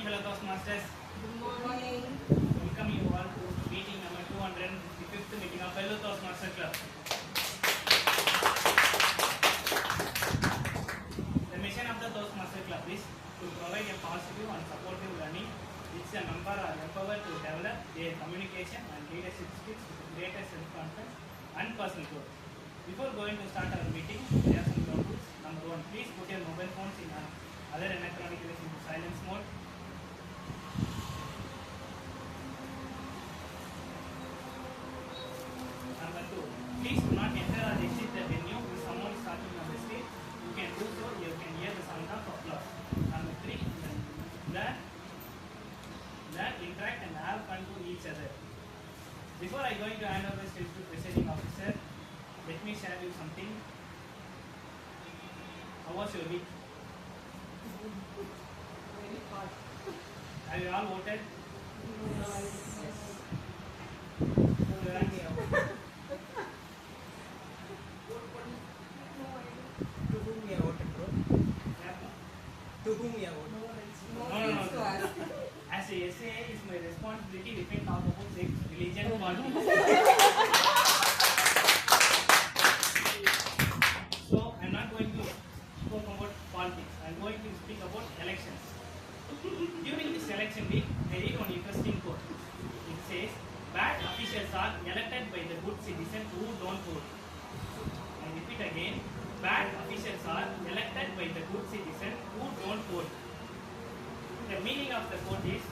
morning, fellow Toastmasters. Good morning. Welcome you all to meeting number 255th meeting of fellow Toastmaster Club. The mission of the Toastmaster Club is to provide a positive and supportive learning which a member are empowered to develop their communication and leadership skills with greater self-confidence and personal growth. Before going to start our meeting, there are some ground rules. Number 1, please put your mobile phones in other electronic devices into silence mode. Number 2, please do not enter or exit the venue if someone is talking on the stage. You can do so, you can hear the sound of applause. Number 3, learn, interact and have fun to each other. Before I going to hand over the stage to presiding officer, let me share you something. How was your week? Very hot. Have you all voted? Yes. To whom we have voted, bro? To whom we have voted? No. As a SA, it's my responsibility if I talk about sex, religion, politics. So I'm not going to talk about politics. I'm going to speak about elections. During this election week, I read one interesting quote. It says, "Bad officials are elected by the good citizens who don't vote." I repeat again, bad officials are elected by the good citizens who don't vote. The meaning of the quote is,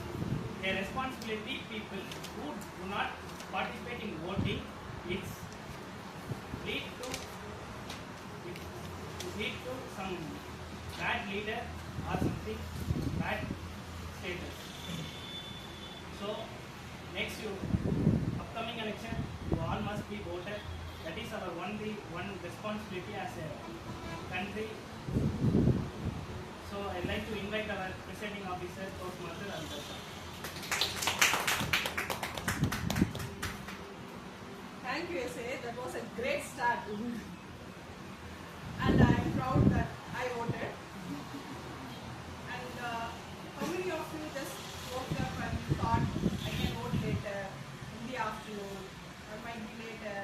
a responsibility people who do not participate in voting, it's lead to some bad leader or something bad status. So next upcoming election, you all must be voted. That is our one responsibility as a country. So I'd like to invite our presiding officer, Toastmaster Abhidha. Thank you, SA. That was a great start. And I am proud that I voted. And how many of you just woke up and thought, I can vote later, in the afternoon, or might be later.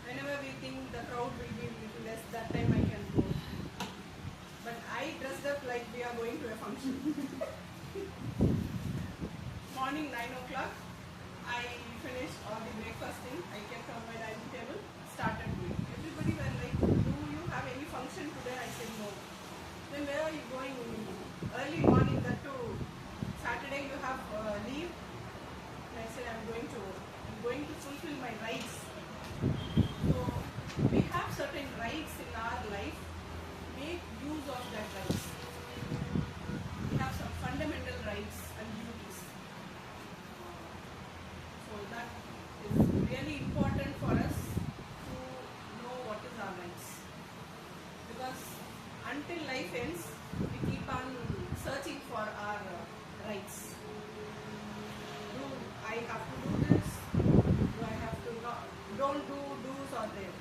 Whenever we think the crowd will be little less, that time I can vote. But I dressed up like we are going to a function. Morning 9 o'clock, I finished all the breakfast thing. I kept on my dining table, started doing. Everybody were like, "Do you have any function today?" I said no. Then where are you going? Early morning, that too. Saturday you have leave. And I said I'm going to fulfill my rights. So we have certain rights in our life. Make use of that rights. We have some fundamental rights and duties. So that is really important for us to know what is our rights. Because until life ends, we keep on searching for our rights. Do I have to do this? Do I have to not? Don't do do's or there.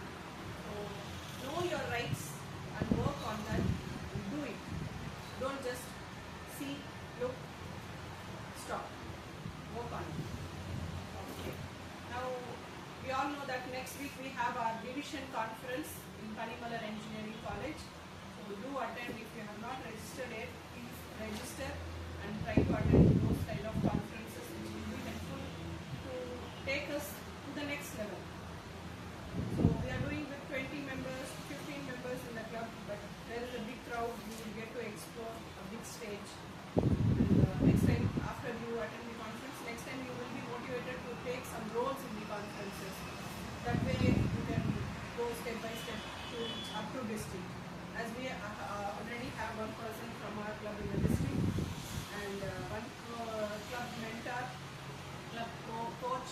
So know your rights and work on that and do it. Don't just see, look, stop. Work on it. Okay. Now, we all know that next week we have our division conference in Panimalar Engineering College. So do attend. If you have not registered yet, please register and try to attend those kind of conferences which will be helpful to take us to the next level. So we are doing with 20 members, 15 members in the club, but there is a big crowd. You will get to explore a big stage. And next time, after you attend the conference, next time you will be motivated to take some roles in the conferences. That way you can go step by step to reach up to district. As we already have one person from our club in the district and one club mentor, club coach.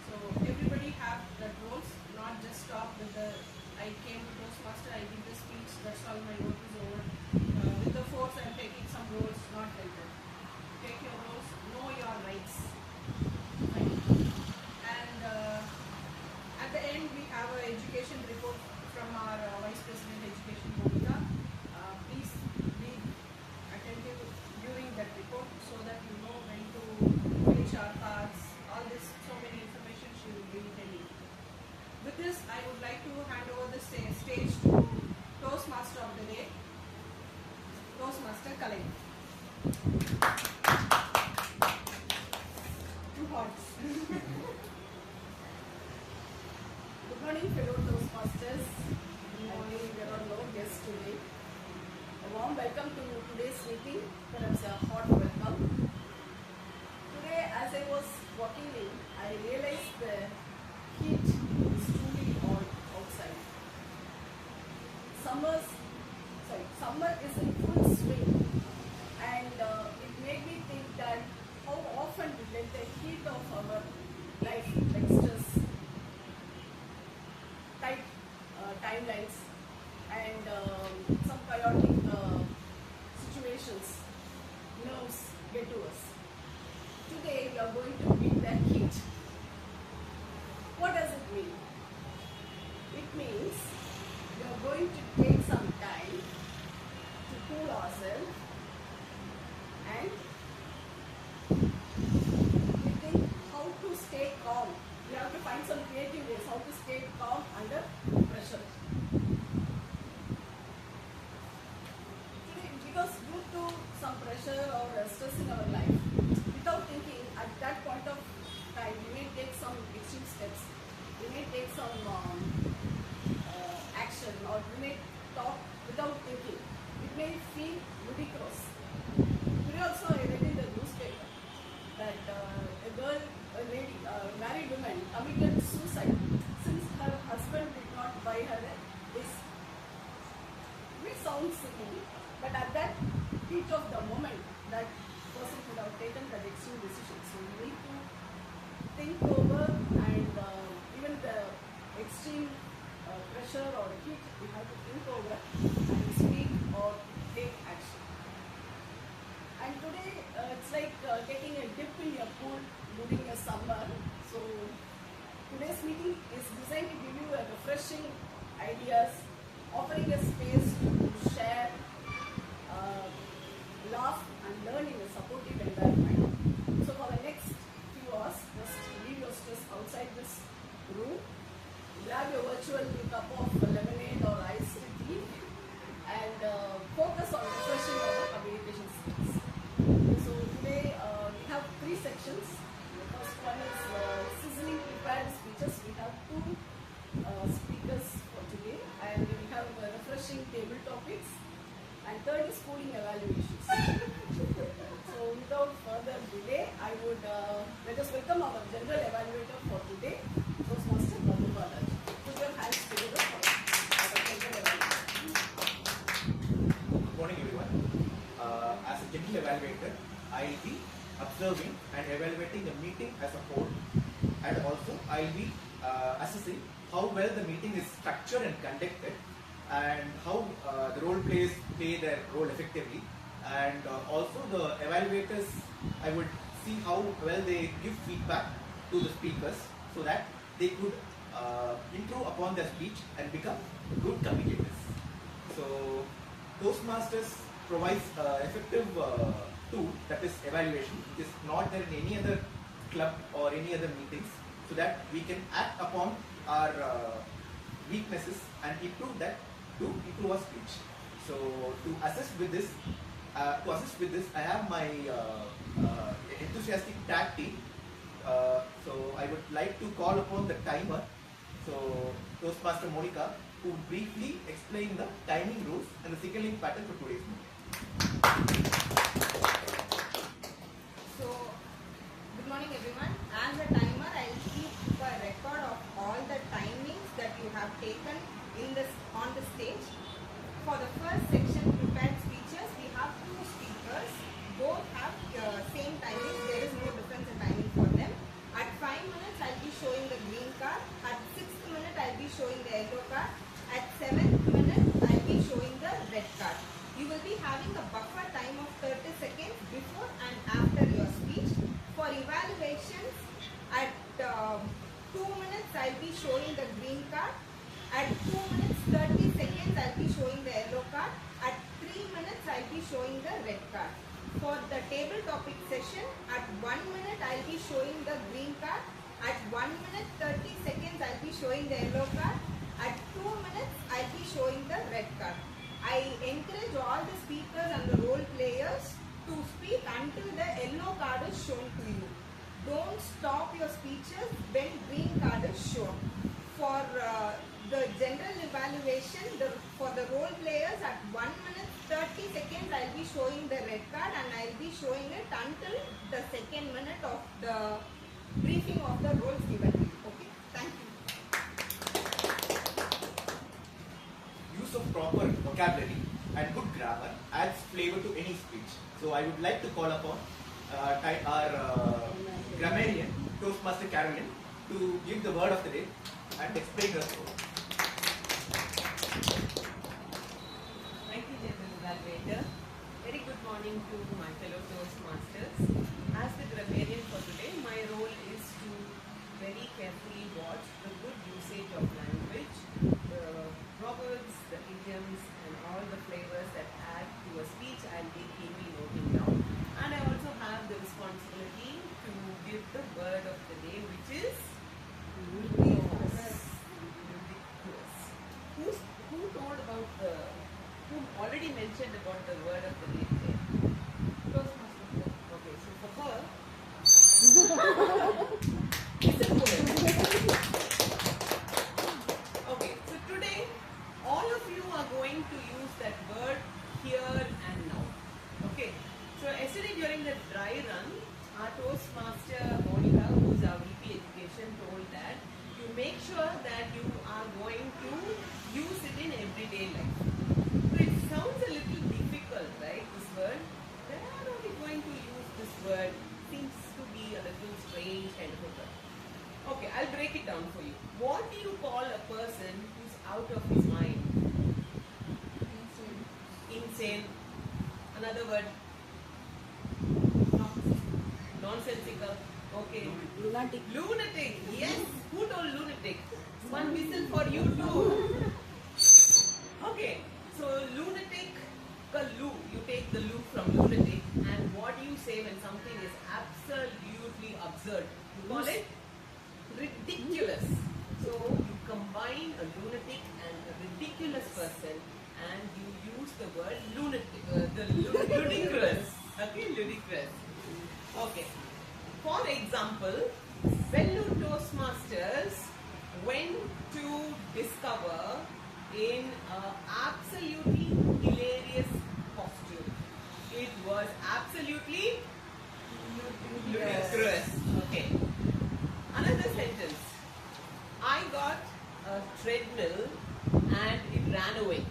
So everybody have that roles, not just stop with the I came to Toastmaster, I did the speech, that's all, my work is over. With the force I'm taking some roles, not like that. Take your roles, know your rights. Right? And at the end we have an education report from our Vice President Education, Abhidha. Please be attentive during that report so that welcome to today's meeting. Perhaps a hot welcome. Today, as I was walking in, I realized the heat is truly on outside. Summer is in full swing, and it made me think that how often we let the heat of our life text us tight timelines and some chaotic situations, nerves get to us. Today we are going to beat that heat. What does it mean? It means we are going to take some time to cool ourselves and we think how to stay calm. We have to find some creative ways how to stay calm under pressure. Today, because due to some pressure or stress in our life, without thinking at that point of time, we may take some extreme steps. We may take some action, or we may talk without thinking. It may feel ludicrous. Today also I read in the newspaper that a lady, a married woman committed suicide since her husband did not buy her this. It sounds silly, but at that heat of the moment, that person could have taken that extreme decision. So we need to think over, and even the extreme pressure or heat, we have to think over and speak or take action. And today it's like taking a dip in your pool during a summer. So today's meeting is designed to give you a refreshing ideas, offering a space to share, laugh and learn in a supportive environment. So for the next few hours, just leave your stress outside this room, grab your virtual cup of lemonade or iced tea, and focus on refreshing our communication skills. So today we have three sections. The first one is sizzling prepared speeches. We have two speakers for today, and we have refreshing table topics, and third is cooling evaluations. So without further delay, I would let us welcome our general evaluator for today, Toastmaster Madhu. Put your hands together for our general evaluator. Good morning, everyone. As a general evaluator, I will be observing and evaluating the meeting as a whole, and also I will be assessing how well the meeting is structured and conducted, and how the role players play their role effectively, and also the evaluators, I would see how well they give feedback to the speakers so that they could improve upon their speech and become good communicators. So Toastmasters provides effective tool, that is evaluation, which is not there in any other club or any other meetings, so that we can act upon our weaknesses and improve that to improve our speech. So to assist with this, I have my enthusiastic tag team. So I would like to call upon the timer. So Toastmaster Monica, who would briefly explain the timing rules and the signaling pattern for today's meeting. So, good morning everyone. As a timer, I will keep a record of all the timings that you have taken on the stage. For the first section, prepared speeches, we have two speakers. Both have same timings. There is no difference in timing for them. At 5 minutes, I will be showing the green card. At 6th minute, I will be showing the yellow card. At 7th minute, I will be showing the red card. You will be having a buffer time of 30 seconds before and after your speech. For evaluations, at 2 minutes, I will be showing the green card. At 2 minutes 30 seconds, I will be showing the yellow card. At 3 minutes, I will be showing the red card. For the table topic session, at 1 minute, I will be showing the green card. At 1 minute 30 seconds, I will be showing the yellow card. At 2 minutes, I will be showing the red card. I encourage all the speakers and the role players to speak until the yellow card is shown to you. Don't stop your speeches when green card is shown. For the general evaluation, for the role players, at 1 minute 30 seconds I and I'll be showing it until the second minute of the briefing of the roles given to you. Okay, thank you. Use of proper vocabulary and good grammar adds flavor to any speech. So I would like to call upon our grammarian, Toastmaster Carolyn, to give the word of the day and explain her role. Thank you, General Evaluator. Very good morning to my fellow Toastmasters. As the grammarian for today, my role is to very carefully watch the good usage of language, the proverbs, the idioms, and all the flavors that add to a speech I'll be keenly noting down. And I also have the responsibility to give the word of the day, which is ludicrous. Who told about who already mentioned about the word of the day today? Okay, so for her, it's a poem. Okay, so today, all of you are going to use that word here and now. Okay, so yesterday during the dry run, our Toastmaster Monica, who's our VP Education, told that you make sure that you are going to use it in everyday life. So it sounds a little difficult, right, this word? Where are we going to use this word? Seems to be a little strange kind of a word. Okay, I'll break it down for you. What do you call a person who's out of his mind? Insane. Another word? Nonsensical. Okay. Lunatic. Lunatic. Yes. Who told lunatic? One whistle for you too. Okay. So lunatic, lu. You take the lu from lunatic, and what do you say when something is absolutely absurd? You call it ridiculous. So you combine a lunatic and a ridiculous person, and you use the word lunatic, ludicrous. Okay, ludicrous. Okay. For example, fellow Toastmasters went to discover in an absolutely hilarious costume. It was absolutely ludicrous. Okay. Another sentence. I got a treadmill and it ran away.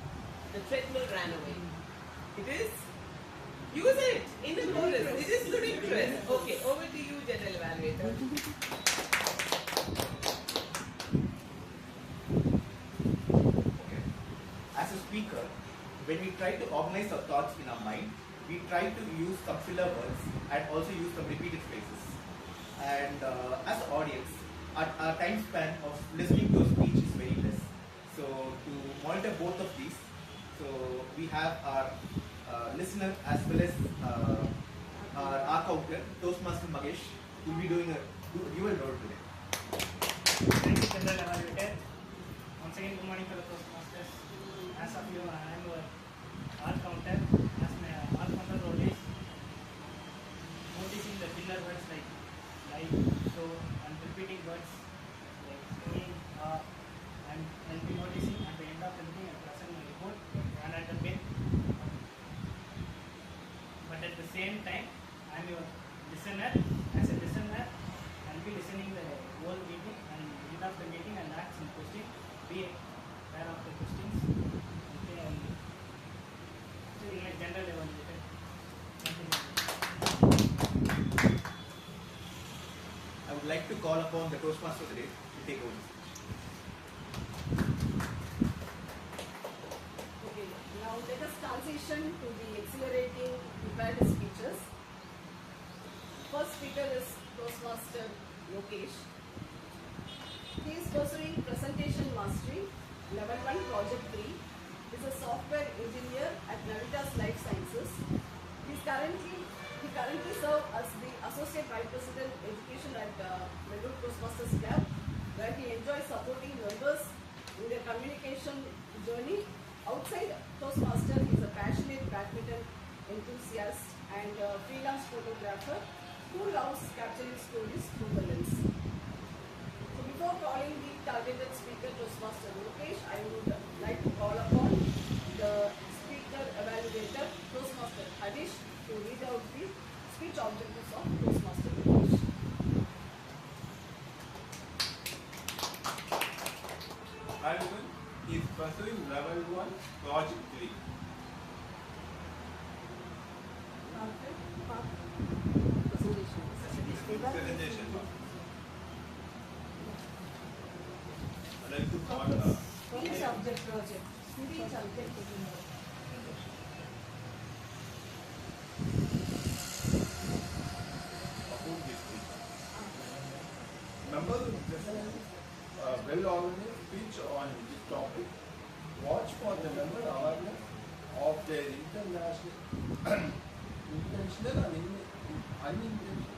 The treadmill ran away. It is? Use it in the chorus. It is ludicrous. Okay, over to you, General Evaluator. Okay. As a speaker, when we try to organize our thoughts in our mind, we try to use some filler words and also use some repeated phrases. And as an audience, our time span of listening to a speech is very less. So to monitor both of these, so we have our listener as well as our counter, Toastmaster Magesh, who will be doing a dual role today. Thank you, General Evaluator. Once again, good morning, fellow Toastmasters. As of you, I am your art counter. As my art counter role is noticing the filler words like so, and repeating words like singing, and I'll be noticing at the end of everything I present my report and at the mid. But at the same time, I am your listener. As a listener, I'll be listening the whole meeting and end of the meeting and ask some questions. Be aware of the questions. Okay, and in a general level. I would like to call upon the Toastmaster today to take over. Okay, now let us transition to the exhilarating prepared speeches. First speaker is Toastmaster Lokesh. He is pursuing presentation mastery, level 1 project 3. He is a software engineer at Navitas Life Sciences. He currently serves as the Associate Vice President Education at Madhu Toastmasters Club, where he enjoys supporting members in their communication journey. Outside Toastmaster, he is a passionate badminton enthusiast and freelance photographer who loves capturing stories through the lens. So before calling the targeted speaker Toastmaster Lokesh, I would like to call upon the speaker evaluator Toastmaster Harish to read out the objectives of Toastmaster Lokesh. Ivan is pursuing level 1 project 3. Presentation. I'd like to call Each subject project. Each subject about this thing. Members will present a well-organized speech on this topic. Watch for the member awareness of their intentional and unintentional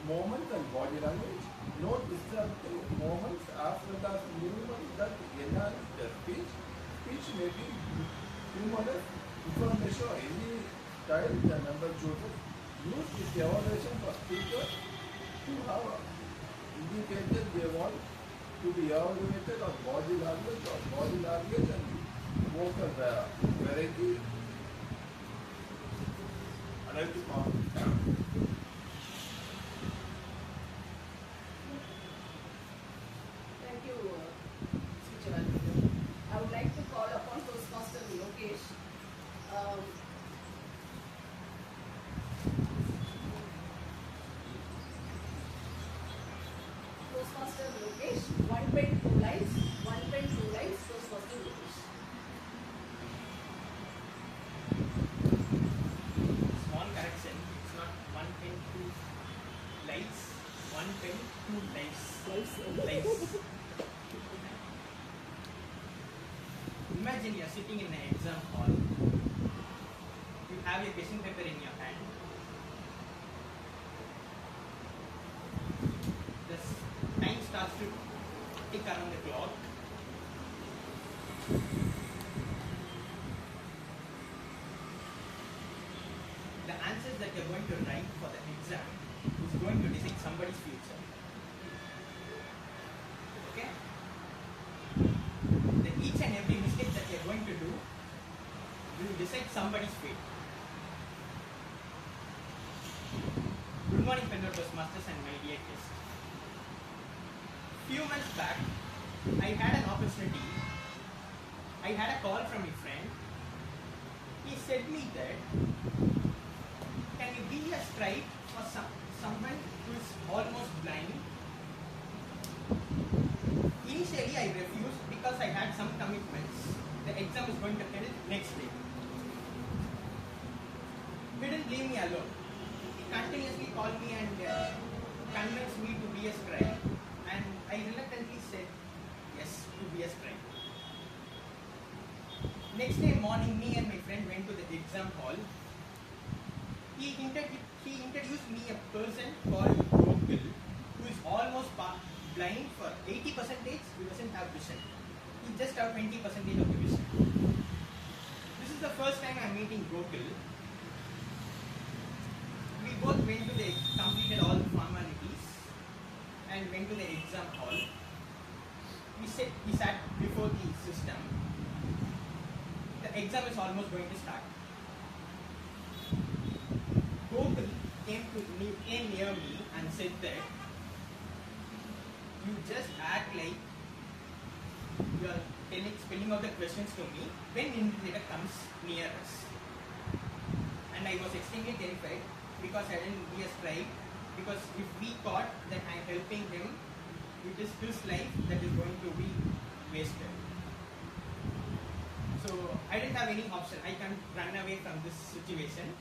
movements and body language. Note disruptive movements as well as movements that enhance their speech. Speech may be humorous, information or any style the member chooses. Use this evaluation for speakers who have indicated they want to be evaluated on body language and vocal variety. I'd like to call. Thank you, speech evaluator. I would like to call upon Toastmaster Lokesh. Toastmaster Lokesh, one pen, two lines, Toastmaster Lokesh. Small correction. It's not one pen, two lights. One pen, two lights. Lights. Imagine you are sitting in an exam hall. You have a question paper in your hand. The time starts to tick around the clock. The answers that you're going to write for the exam is going to decide somebody's future. Okay? Each and every mistake that you're going to do will decide somebody's fate. Good morning, fellow Toastmasters and my dear guests. Few months back, I had an opportunity. I had a call from a friend. He said me that, can you be a scribe for someone who is almost blind? Initially, I refused because I had some commitments. The exam is going to end next day. He didn't leave me alone. He continuously called me and convinced me to be a scribe. And I reluctantly said yes to be a scribe. Next day morning, me and my friend went to the exam hall. He introduced me a person called Lokesh, who is almost blind for 80%, he doesn't have vision. He just have 20% of the vision. This is the first time I'm meeting Lokesh. We both went to completed all the formalities and went to the exam hall. We sat before the system. The exam is almost going to start. Lokesh came near me and said that you just act like you are spelling out the questions to me when invigilator comes near us. And I was extremely terrified because I didn't be a scribe, because if we thought that I am helping him, it is his life that is going to be wasted. So I didn't have any option. I can't run away from this situation.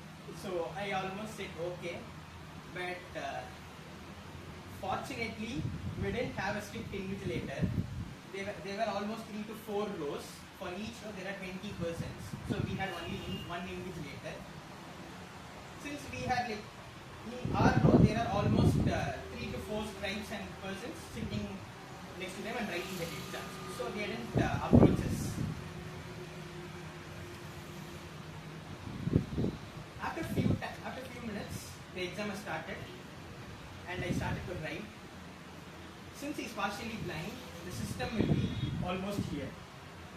So I almost said okay, but fortunately we didn't have a strict invigilator. There were almost 3 to 4 rows. For each row there are 20 persons. So we had only one invigilator. Since we had in our row there are almost 3 to 4 scribes and persons sitting next to them and writing the exams. So they didn't approach us. After few minutes, the exam has started and I started to write. Since he is partially blind, the system will be almost here,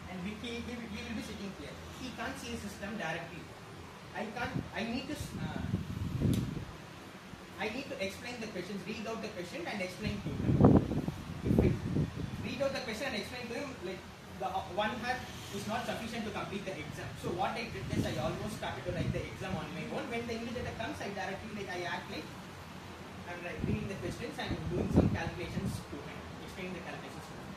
and we will be sitting here. He can't see the system directly. I need to I need to explain the questions, read out the question and explain to him. If I read out the question and explain to him, like the one hand is not sufficient to complete the exam. So what I did is I almost started to write the exam on my own. When the invigilator comes, I directly I act like I'm reading the questions and doing some calculations to him, explaining the calculations to him.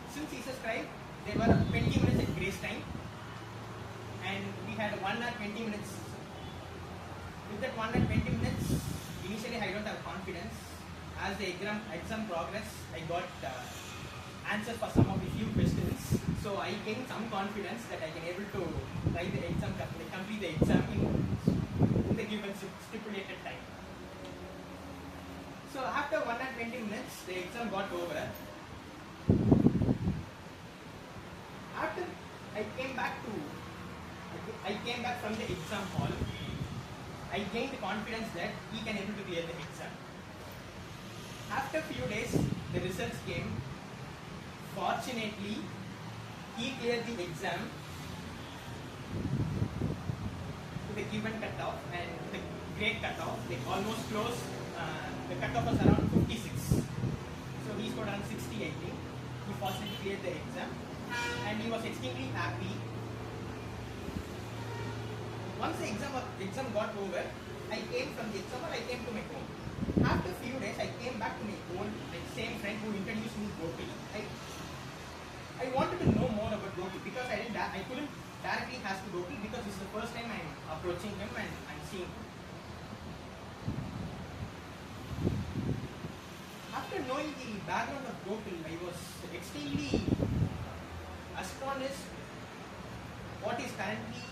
Since he's a scribe, there were 20 minutes at grace time, and we had 1 hour 20 minutes. With that 1 hour 20 minutes, initially I don't have confidence. As the exam progress, I got answers for some of the few questions. So I gained some confidence that I can able to write the exam, complete the exam in the given stipulated time. So after 1 hour 20 minutes, the exam got over. After I came back from the exam hall, I gained the confidence that he can able to clear the exam. After few days, the results came. Fortunately, he cleared the exam to the given cutoff and the grade cutoff. They almost close. The cutoff was around 56. So he scored around 60, I think. He fortunately cleared the exam, and he was extremely happy. Once the exam got over, I came from the exam and I came to my home. After a few days, I came back to my own same friend who introduced me to Gopi. I wanted to know more about Gopi because I couldn't directly ask Gopi because this is the first time I'm approaching him and I'm seeing him. After knowing the background of Gopi, I was extremely astonished what is currently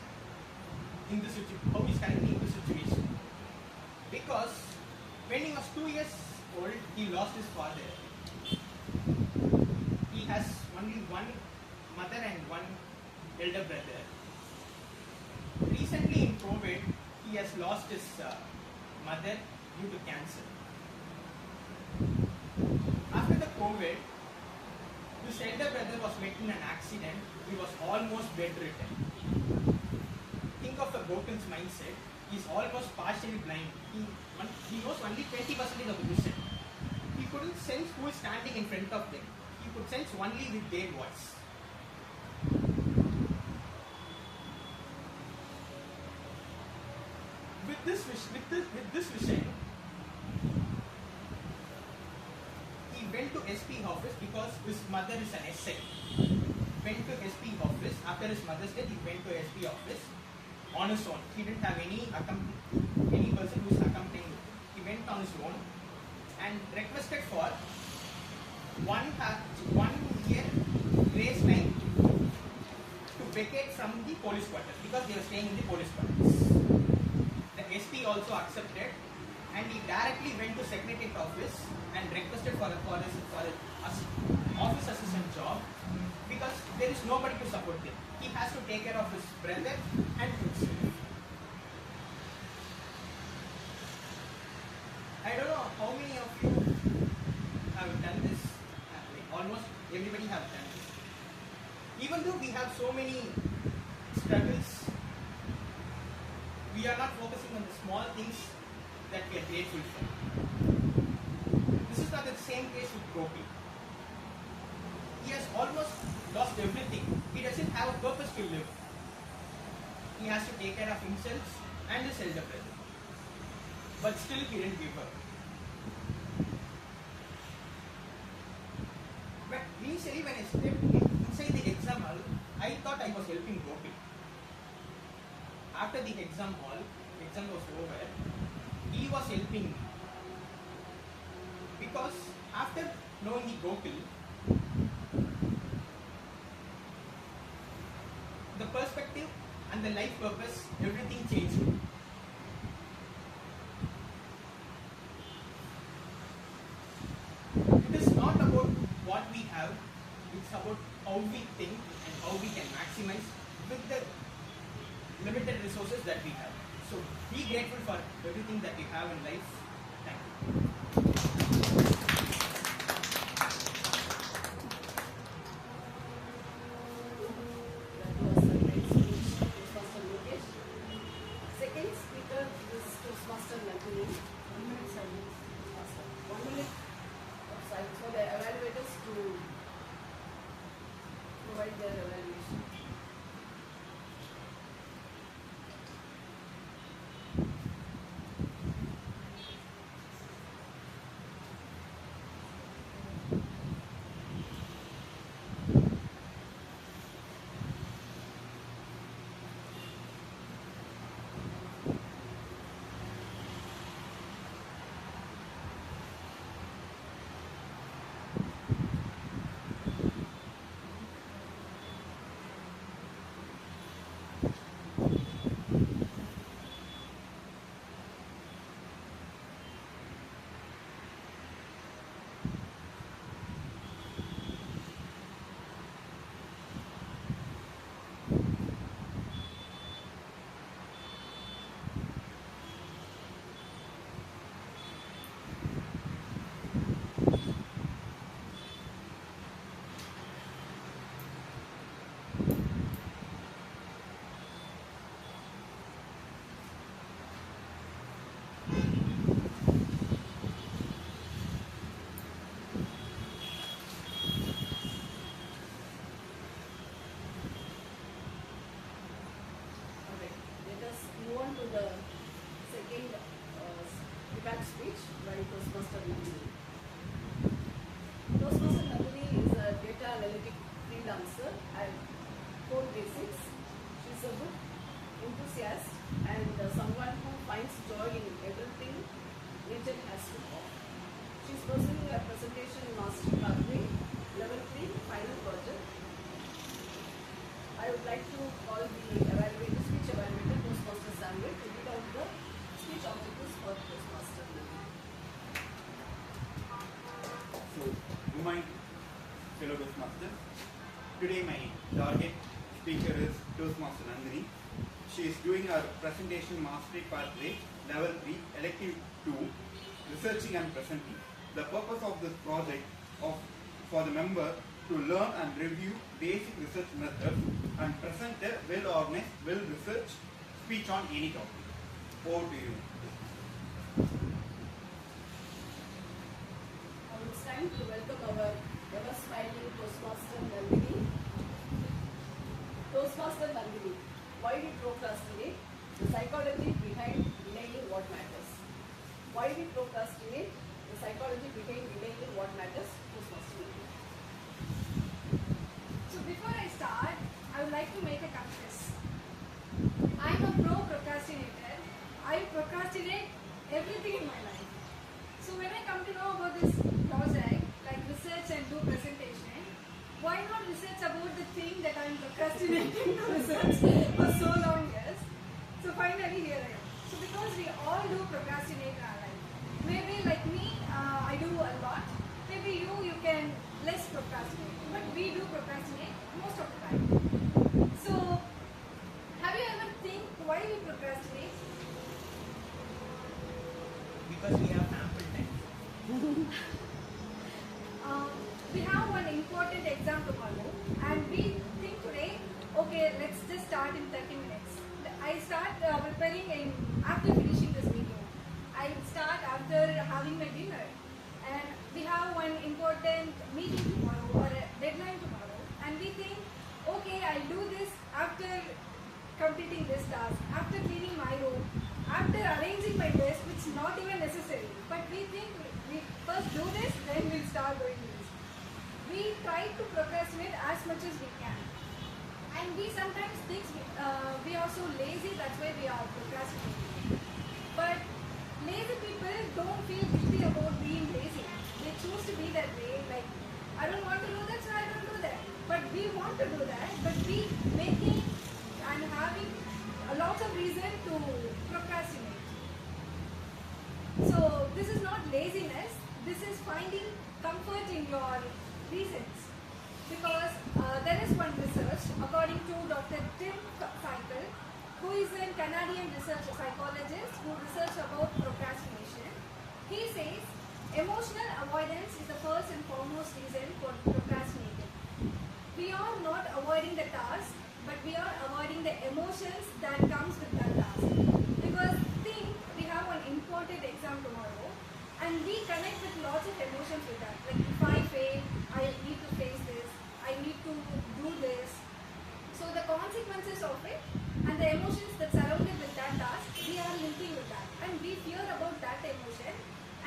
how he's currently in the situation. Because when he was 2 years old, he lost his father. He has only one mother and one elder brother. Recently in COVID, he has lost his mother due to cancer. After the COVID, his elder brother was met in an accident. He was almost bedridden. Think of the Gopin's mindset. He's almost partially blind. He knows only 20% of the vision. He couldn't sense who is standing in front of them. He could sense only with their voice. With this vision, he went to SP office because his mother is an SI. Went to SP office. After his mother's death, he went to SP office on his own. He didn't have any person who is accompanying him. He went on his own and requested for 1 year grace time to vacate from the police quarters because they were staying in the police quarters. The SP also accepted, and he directly went to secretariat office and requested for his office assistant job because there is nobody to support him. He has to take care of his brother and himself. I don't know how many of you have done this. Almost everybody have done this. Even though we have so many struggles, we are not focusing on the small things that we are grateful for. This is not the same case with Gopi. He has almost lost everything. He doesn't have a purpose to live. He has to take care of himself and his elder brother. But still he didn't give up. But initially when I stepped inside the exam hall, I thought I was helping Gopi. After the exam was over, he was helping me. Because after knowing the Gopi, the perspective and the life purpose, everything changed. It is not about what we have, it's about how we think and how we can maximize with the limited resources that we have. So be grateful for everything that you have in life. Thank you. That was a great speech. It was from Lokesh. Second speaker is to the second debate speech by Toastmaster Nandhini. Toastmaster Nandhini is a data analytic freelancer at core basics. She is a book enthusiast and someone who finds joy in everything nature has to offer. She is pursuing a presentation mastery pathway, level 3, final project. I would like to call the evaluator, speech evaluator, Toastmaster Samuel, to read out the speech objectives for Toastmaster. So, good morning, fellow Toastmasters. Today my target speaker is Toastmaster Nandhini. She is doing her presentation mastery pathway, level 3, elective 2, researching and presenting. The purpose of this project for the member to learn and review basic research methods and present a well-organized, well-researched speech on any topic. Over to you. Now it's time to welcome our ever smiling Toastmaster Nandhini. Toastmaster Nandhini, why we procrastinate? The psychology behind delaying what matters. Why we procrastinate? The psychology behind delaying what matters. Toastmaster Nandhini. So before I start, I would like to make a confess. I'm a pro-procrastinator. I procrastinate everything in my life. So when I come to know about this project, like research and do presentation, why not research about the thing that I'm procrastinating to research for so long years? So finally here I am. So because we all do procrastinate in our life. Maybe like me, I do a lot. Maybe you can less procrastinate. But we do procrastinate most of the time. So, have you ever think why we procrastinate? Because we have ample time. We have one important exam tomorrow, and we think today, okay, let's just start in 30 minutes. I start preparing after finishing this video. I start after having my dinner. And we have one important meeting tomorrow or a deadline tomorrow, and we think, okay, I'll do this after completing this task, after cleaning my room, after arranging my desk, which is not even necessary. But we think we first do this, then we'll start doing this. We try to procrastinate as much as we can. And we sometimes think we are so lazy, that's why we are procrastinating. But lazy people don't feel guilty about being lazy. They choose to be that way. Like, I don't want to do that, so I don't do that. But we want to do that. But we making and having a lot of reason to procrastinate. So this is not laziness. This is finding comfort in your reasons. Because there is one research, according to Dr. Tim Cycle, who is a Canadian research psychologist who researched about procrastination. He says emotional avoidance is the first and foremost reason for procrastinating. We are not avoiding the task, but we are avoiding the emotions that comes with that task. Because think we have an important exam tomorrow, and we connect with lots of emotions with that. Like if I fail, I need to face this, I need to do this. So the consequences of it and the emotions that surrounded with that task, we are linking with that. And we fear about that emotion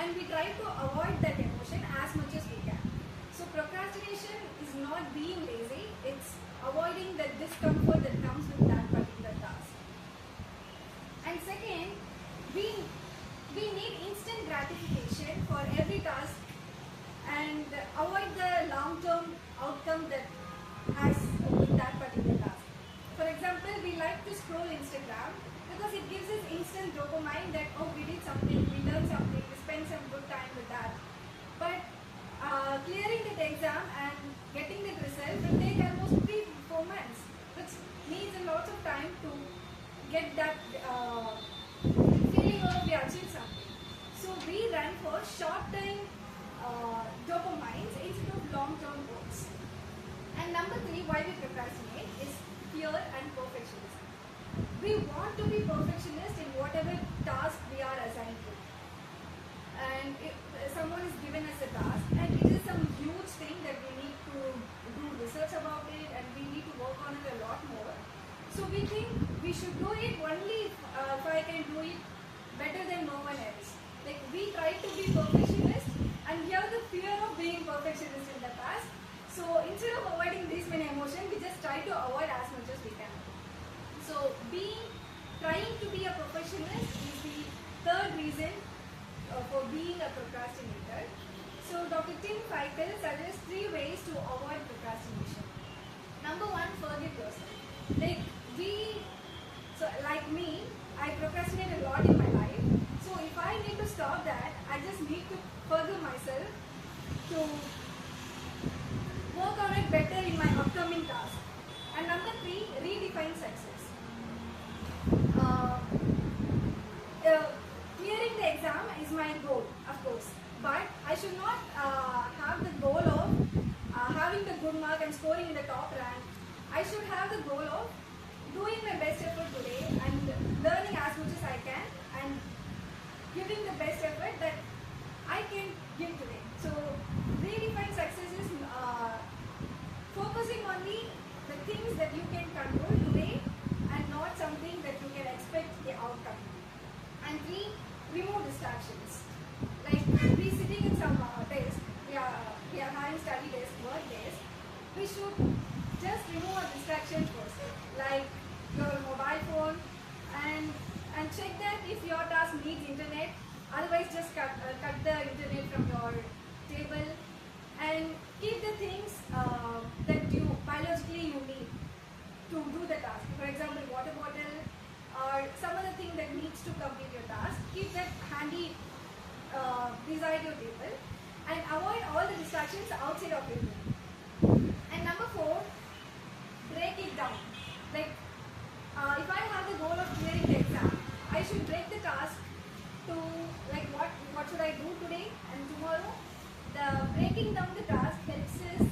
and we try to avoid that emotion as much as we can. So procrastination is not being lazy, it's avoiding the discomfort that comes with that particular task. And second, we need instant gratification for every task and avoid the long-term outcome that has with that particular task. For example, we like to scroll Instagram because it gives us instant dopamine that, oh, we did something, we learned something, we spent some good time with that. But clearing that exam and getting the result will take almost 3-4 months, which needs a lot of time to get that feeling of we achieved something. So we run for short-term dopamines instead of long-term goals. And number 3, why we procrastinate is fear and perfectionism. We want to be perfectionist in whatever task we are assigned to. And if someone is given us a task and it is some huge thing that we need to do research about it and we need to work on it a lot more. So we think we should do it only if I can do it better than no one else. Like we try to be perfectionist and we have the fear of being perfectionist in the past. So instead of avoiding these many emotions, we just try to avoid as much as we can. So trying to be a perfectionist is the third reason for being a procrastinator. So Dr. Tim Feichel suggests 3 ways to avoid procrastination. Number 1, forgive yourself. Like me, I procrastinate a lot in my life. So if I need to stop that, I just need to forgive myself to work on it better in my upcoming task. And number 3, redefine success. Clearing the exam is my goal, of course, but I should not have the goal of having the good mark and scoring in the top rank. I should have the goal of doing my best effort today and learning as much as I can and giving the best effort that I can give today. So redefine success is focusing on the things that you can control today and not something that you can expect the outcome. And 3, remove distractions. Like we sitting in some days, we are having study days, work days. We should just remove our distractions first, like your mobile phone, and check that if your task needs internet. Otherwise, just cut the internet from your table and keep the things that you biologically you need to do the task. For example, water bottle or some other thing that needs to complete your task. Keep that handy beside your table and avoid all the distractions outside of your room. And number 4, break it down. Like if I have the goal of clearing the exam, I should break the task to like what should I do today and tomorrow. The breaking down the task helps us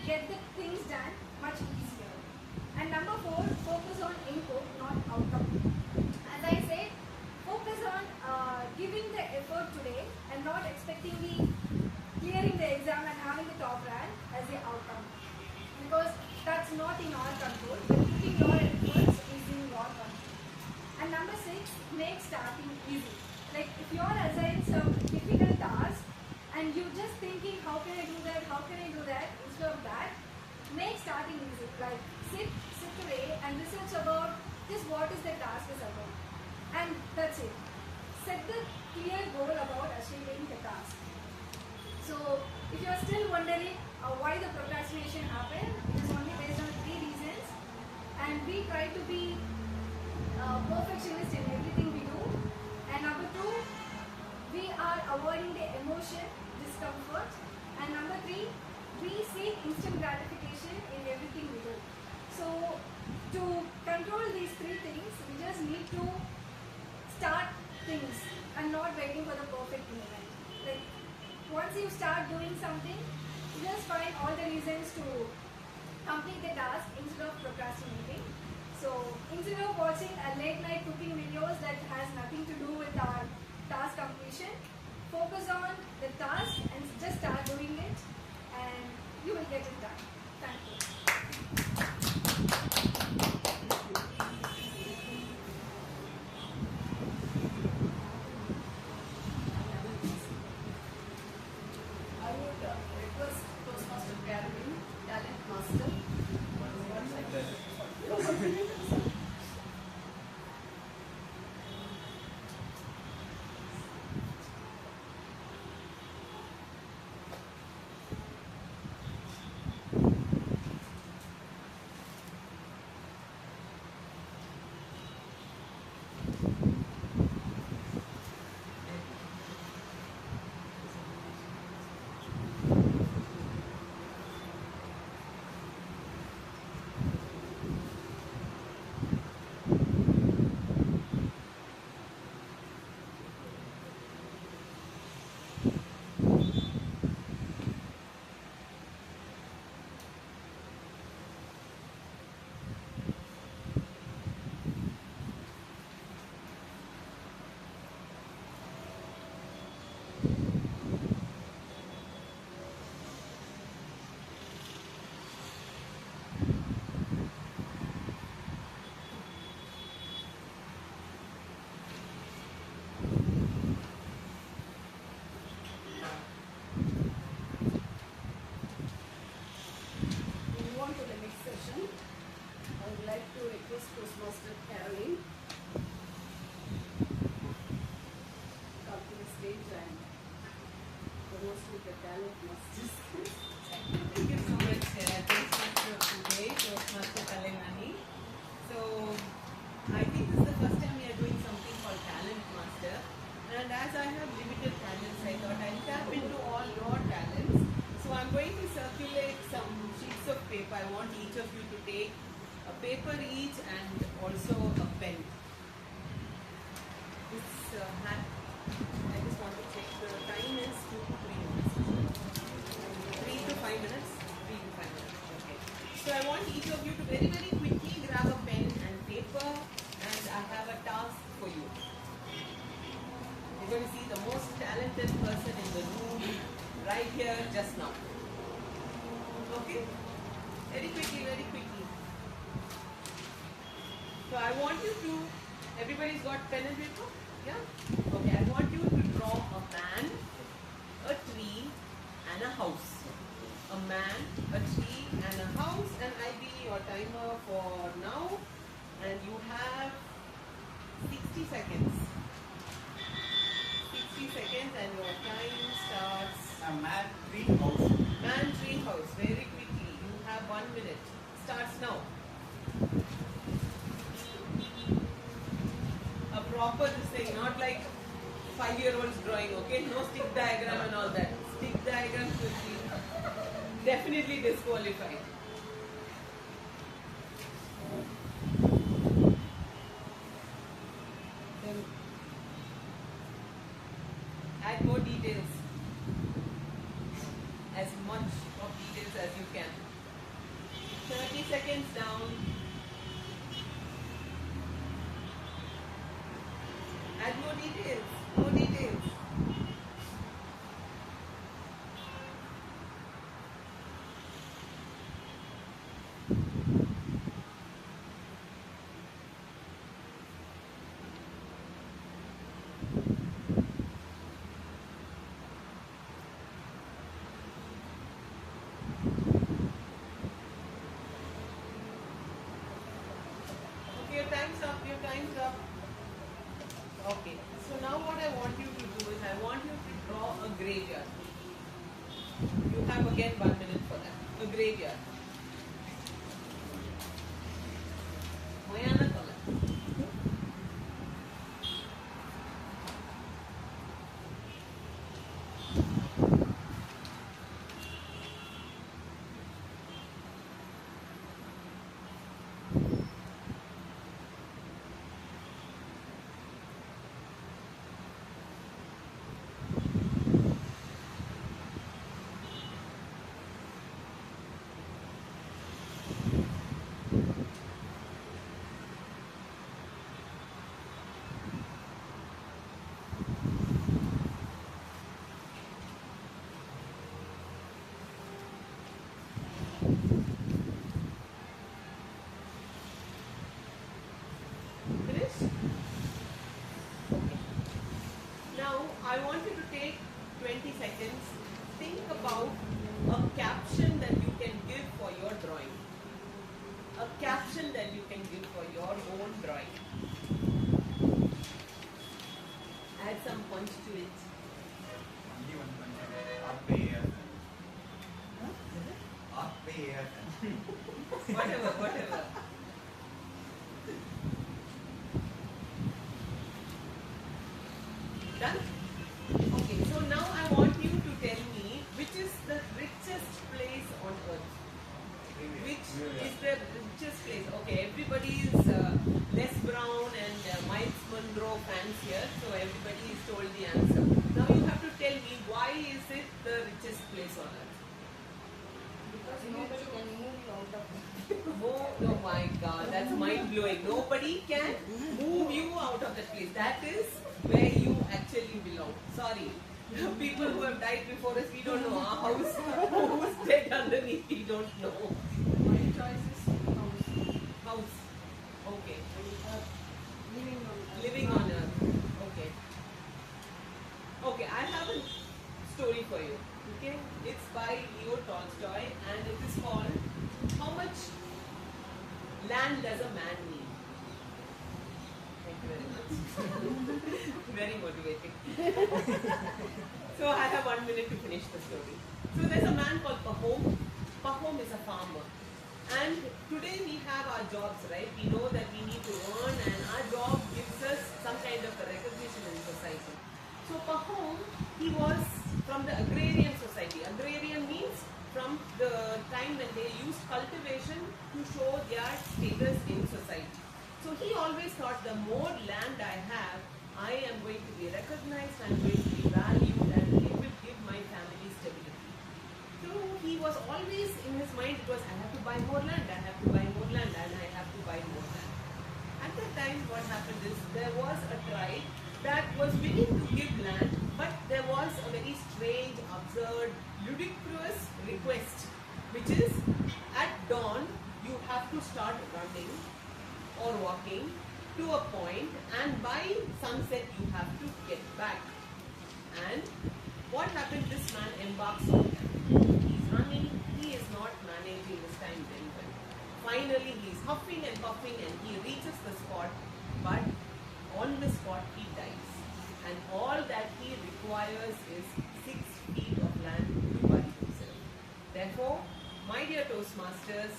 get the things done much easier. And number 4, focus on input, not outcome. As I said, focus on giving the effort today and not expecting clearing the exam and having the top rank as the outcome, because that's not in our control. Putting your efforts is in your control. And number 6, make starting easy. Like if you are assigned some difficult task and you're just thinking how can I do that, instead of that, make starting easy. Like sit today and research about just what is the task is about, and that's it. Set the clear goal about achieving the task. So if you are still wondering why the procrastination happened, it is only based on 3 reasons, and we try to be perfectionist in everything we do. And number 2, we are avoiding the emotion, discomfort. And number 3, we seek instant gratification in everything we do. So to control these 3 things, we just need to start things and not waiting for the perfect moment. Like once you start doing something, you just find all the reasons to complete the task instead of procrastinating. So instead of watching a late night cooking videos that has nothing to do with our task completion, focus on the task and just start doing it and you will get it done. Thank you. I would request Toastmaster Kalaivani, Talent Master. I think this is the first time we are doing something called Talent Master. And as I have limited talents, I thought I'll tap into all your talents. So I'm going to circulate some sheets of paper. I want each of you to take a paper each and also a pen. This hat, I just want to check the time is 2 to 3 minutes. 3 to 5 minutes? 3 to 5 minutes, okay. So I want each of you to very, very quickly grab a pen and paper, and I have a task for you. You're going to see the most talented person in the room right here just now. Okay? Very quickly, very quickly. So I want you to, everybody's got pen and paper? Yeah? Okay, I want you to draw a man, a tree, and a house. A man, a tree, and a house, and I'll be your timer for now. And you have 60 seconds. 60 seconds and your time starts. A man, tree, house. Man, tree, house. Very quickly. You have 1 minute. Starts now. A proper this thing, not like 5-year-olds drawing, okay? No stick diagram and all that. Stick diagram will be definitely disqualified. Then add more details. As much of details as you can. 30 seconds down. Add more details. More details. Okay, your time's up. Your time's up. Okay, so now what I want you to do is I want you to draw a graveyard. You have again 1 minute for that. A graveyard. Mayana color. Finish? Okay. Now I want you to take 20 seconds. Think about a caption that you can give for your drawing. A caption that you can give for your own drawing. Add some punch to it. Only one punch. Up here. Up here. Whatever, whatever. Done? Okay, so now I want you to tell me which is the richest place on earth. Which is the richest place? Okay, everybody is Les Brown and Miles Monroe fans here, so everybody is told the answer. Now you have to tell me why is it the richest place on earth? Because nobody can move you out of it. Oh my God, that's mind blowing. Nobody can move you out of that place. That is where you actually belong. Sorry. People who have died before us, we don't know. Our house, who's dead underneath, we don't know. My choice is house. House. Okay. Living on earth. Living on earth. Okay. Okay, I have a story for you. Okay? It's by Leo Tolstoy and it is called How Much Land Does a Man Need? Thank you very much. Very motivating. So I have 1 minute to finish the story. So there's a man called Pahom. Pahom is a farmer. And today we have our jobs, right? We know that we need to earn and always thought the more land I have, I am going to be recognized, I am going to be valued, and it will give my family stability. So he was always in his mind, it was I have to buy more land, I have to buy more land, and I have to buy more land. At that time, what happened is there was a tribe that was willing to give land, but there was a very strange, absurd, ludicrous request, which is at dawn you have to start running or walking to a point, and by sunset you have to get back. And what happened? This man embarks on that. He's running, he is not managing his time very well. Finally, he's huffing and puffing and he reaches the spot, but on the spot he dies. And all that he requires is 6 feet of land to bury himself. Therefore, my dear Toastmasters,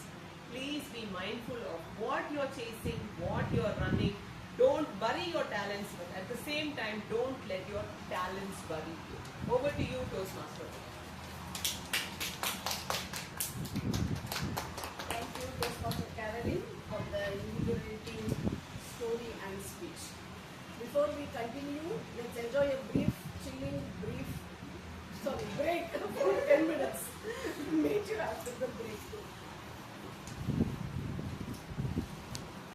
please be mindful of what you're chasing, what you're running. Don't bury your talents, but at the same time, don't let your talents bury you. Over to you, Toastmaster. Thank you, Toastmaster Caroline, for the invigorating story and speech. Before we continue, let's enjoy a break for 10 minutes. Meet you after the break.